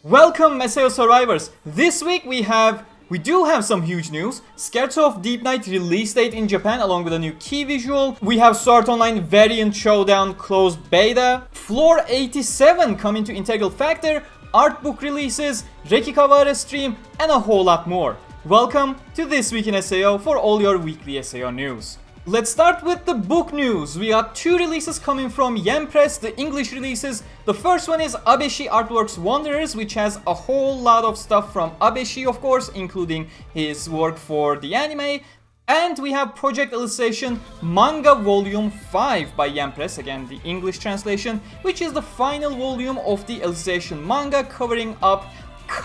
Welcome SAO survivors. This week we do have some huge news. Scherzo of Deep Night release date in Japan along with a new key visual. We have Sword Online variant Showdown closed beta. Floor 87 coming to Integral Factor. Art book releases, Reki Kawara stream, and a whole lot more. Welcome to This Week in SAO for all your weekly SAO news. Let's start with the book news. We got two releases coming from Yen Press, the English releases. The first one is Abeshi Artworks Wanderers, which has a whole lot of stuff from Abeshi, of course, including his work for the anime. And we have Project Alicization Manga Volume 5 by Yen Press, again the English translation, which is the final volume of the Alicization manga, covering up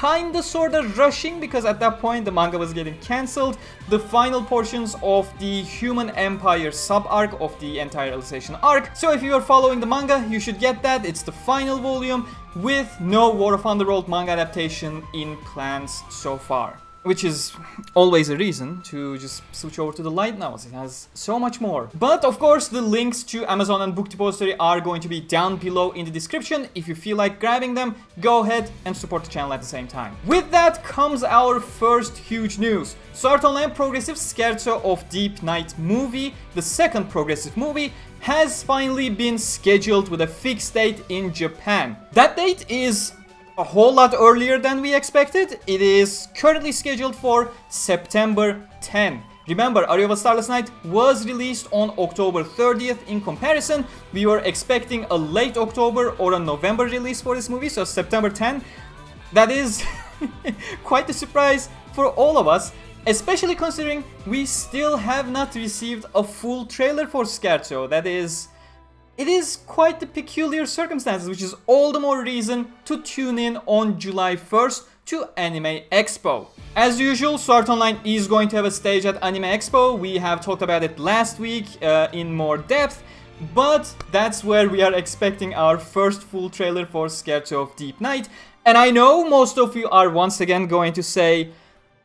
kinda sorta rushing, because at that point the manga was getting cancelled, the final portions of the Human Empire sub-arc of the entire Alicization arc. So if you are following the manga, you should get that. It's the final volume with no War of Underworld manga adaptation in plans so far. Which is always a reason to just switch over to the light novels. It has so much more. But of course, the links to Amazon and Book Depository are going to be down below in the description. If you feel like grabbing them, go ahead and support the channel at the same time. With that comes our first huge news. Sword Online Progressive Scherzo of Deep Night movie, the second progressive movie, has finally been scheduled with a fixed date in Japan. That date is a whole lot earlier than we expected. It is currently scheduled for September 10. Remember, Arioba Starless Night was released on October 30th. In comparison, we were expecting a late October or a November release for this movie, so September 10. That is quite a surprise for all of us, especially considering we still have not received a full trailer for Scherzo. It is quite the peculiar circumstances, which is all the more reason to tune in on July 1st to Anime Expo. As usual, Sword Online is going to have a stage at Anime Expo. We have talked about it last week in more depth, but that's where we are expecting our first full trailer for Scherzo of Deep Night. And I know most of you are once again going to say,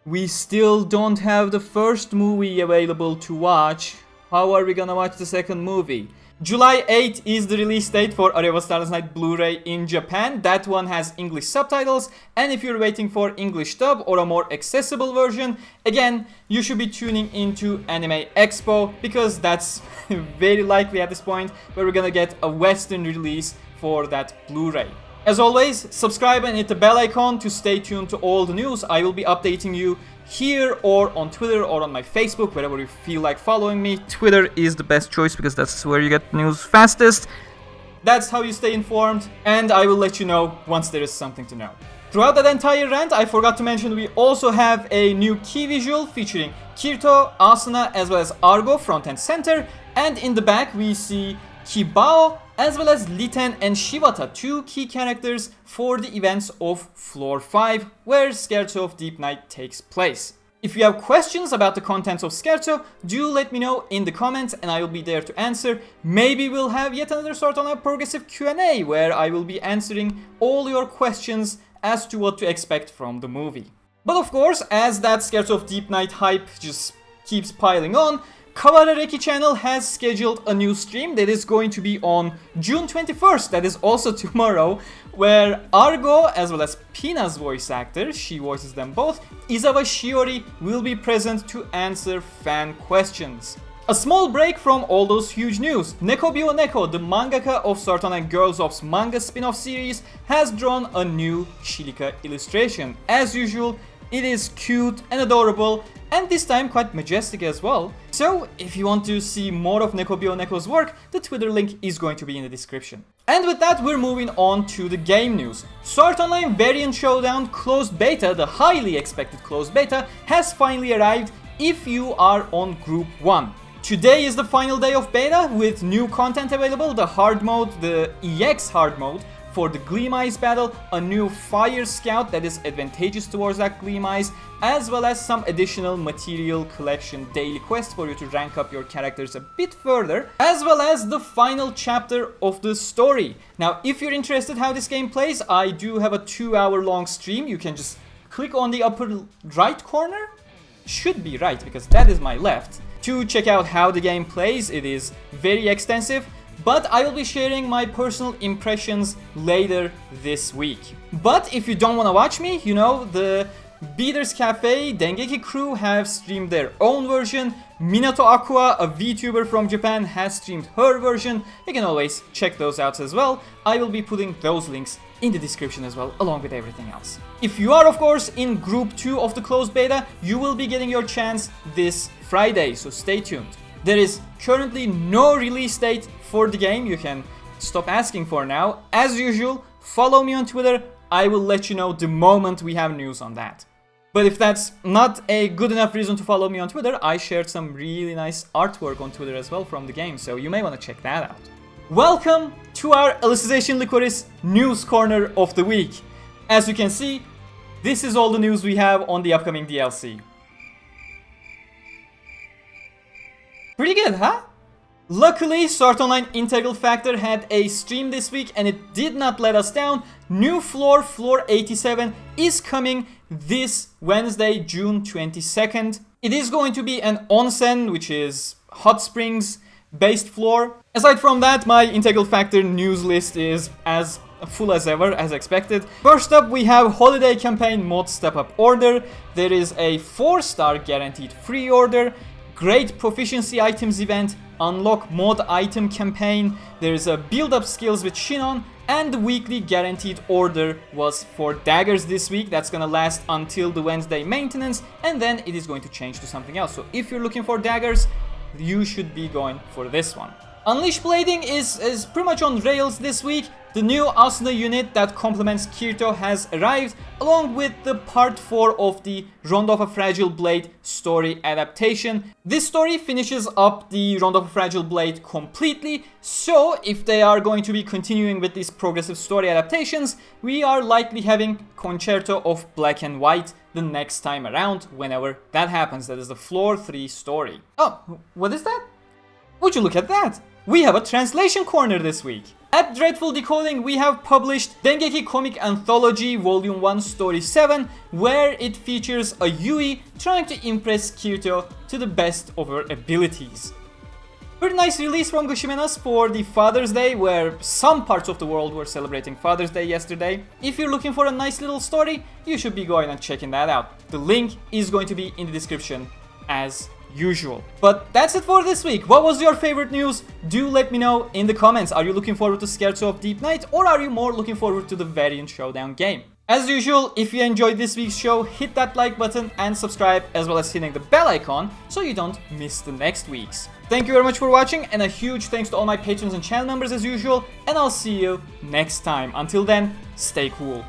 we still don't have the first movie available to watch. How are we gonna watch the second movie? July 8th is the release date for Arioba Starless Night Blu-ray in Japan. That one has English subtitles, and if you're waiting for English dub or a more accessible version, again, you should be tuning into Anime Expo, because that's very likely at this point where we're gonna get a Western release for that Blu-ray. As always, subscribe and hit the bell icon to stay tuned to all the news. I will be updating you here or on Twitter or on my Facebook, wherever you feel like following me. Twitter is the best choice because that's where you get news fastest. That's how you stay informed, and I will let you know once there is something to know. Throughout that entire rant, I forgot to mention we also have a new key visual featuring Kirito, Asuna, as well as Argo front and center, and in the back we see Kibao as well as Litten and Shibata, two key characters for the events of Floor 5, where Scherzo of Deep Night takes place. If you have questions about the contents of Scherzo, do let me know in the comments and I will be there to answer. Maybe we'll have yet another sort of a progressive Q&A where I will be answering all your questions as to what to expect from the movie. But of course, as that Scherzo of Deep Night hype just keeps piling on, Kawara Reki channel has scheduled a new stream that is going to be on June 21st, that is also tomorrow, where Argo, as well as Pina's voice actor, she voices them both, Izawa Shiori, will be present to answer fan questions. A small break from all those huge news. Nekobyou Neko, the mangaka of Sword Online Girls Ops manga spin-off series, has drawn a new Silica illustration. As usual, it is cute and adorable, and this time quite majestic as well. So if you want to see more of Nekobyou Neko's work, the Twitter link is going to be in the description. And with that, we're moving on to the game news. Sword Online Variant Showdown closed beta, the highly expected closed beta, has finally arrived if you are on Group 1. Today is the final day of beta with new content available, the hard mode, the EX hard mode, for the Gleam Eyes battle, a new Fire Scout that is advantageous towards that Gleam Eyes, as well as some additional material collection daily quests for you to rank up your characters a bit further, as well as the final chapter of the story. Now, if you're interested how this game plays, I do have a 2-hour long stream. You can just click on the upper right corner, should be right because that is my left, to check out how the game plays. It is very extensive. but I will be sharing my personal impressions later this week. But if you don't want to watch me, you know, the Beaters Cafe, Dengeki Crew have streamed their own version. Minato Aqua, a VTuber from Japan, has streamed her version. You can always check those out as well. I will be putting those links in the description as well, along with everything else. If you are, of course, in Group 2 of the closed beta, you will be getting your chance this Friday, so stay tuned. There is currently no release date for the game. You can stop asking for now. As usual, follow me on Twitter. I will let you know the moment we have news on that. But if that's not a good enough reason to follow me on Twitter, I shared some really nice artwork on Twitter as well from the game, so you may want to check that out. Welcome to our Alicization Lycoris news corner of the week. As you can see, this is all the news we have on the upcoming DLC. Pretty good, huh? Luckily, Sword Online Integral Factor had a stream this week and it did not let us down. New floor, floor 87, is coming this Wednesday, June 22nd. It is going to be an onsen, which is hot springs based floor. Aside from that, my Integral Factor news list is as full as ever, as expected. First up, we have Holiday Campaign Mod Step Up Order. There is a 4-star guaranteed free order. Great Proficiency Items event, Unlock Mod Item Campaign, there's a Build Up Skills with Shinon, and the weekly guaranteed order was for daggers this week. That's gonna last until the Wednesday maintenance, and then it is going to change to something else. So if you're looking for daggers, you should be going for this one. Unleash Blading is pretty much on rails this week. The new Asuna unit that complements Kirito has arrived, along with the part 4 of the Rondo of a Fragile Blade story adaptation. This story finishes up the Rondo of a Fragile Blade completely, so if they are going to be continuing with these progressive story adaptations, we are likely having Concerto of Black and White the next time around, whenever that happens. That is the floor 3 story. Oh, what is that? Would you look at that? We have a translation corner this week. At Dreadful Decoding, we have published Dengeki Comic Anthology Volume 1 Story 7, where it features a Yui trying to impress Kirito to the best of her abilities. Pretty nice release from Gushimenas for the Father's Day, where some parts of the world were celebrating Father's Day yesterday. If you're looking for a nice little story, you should be going and checking that out. The link is going to be in the description as usual. But that's it for this week. What was your favorite news? Do let me know in the comments. Are you looking forward to Scherzo of Deep Night, or are you more looking forward to the variant Showdown game? As usual, if you enjoyed this week's show, hit that like button and subscribe, as well as hitting the bell icon so you don't miss the next week's. Thank you very much for watching, and a huge thanks to all my patrons and channel members as usual, and I'll see you next time. Until then, stay cool.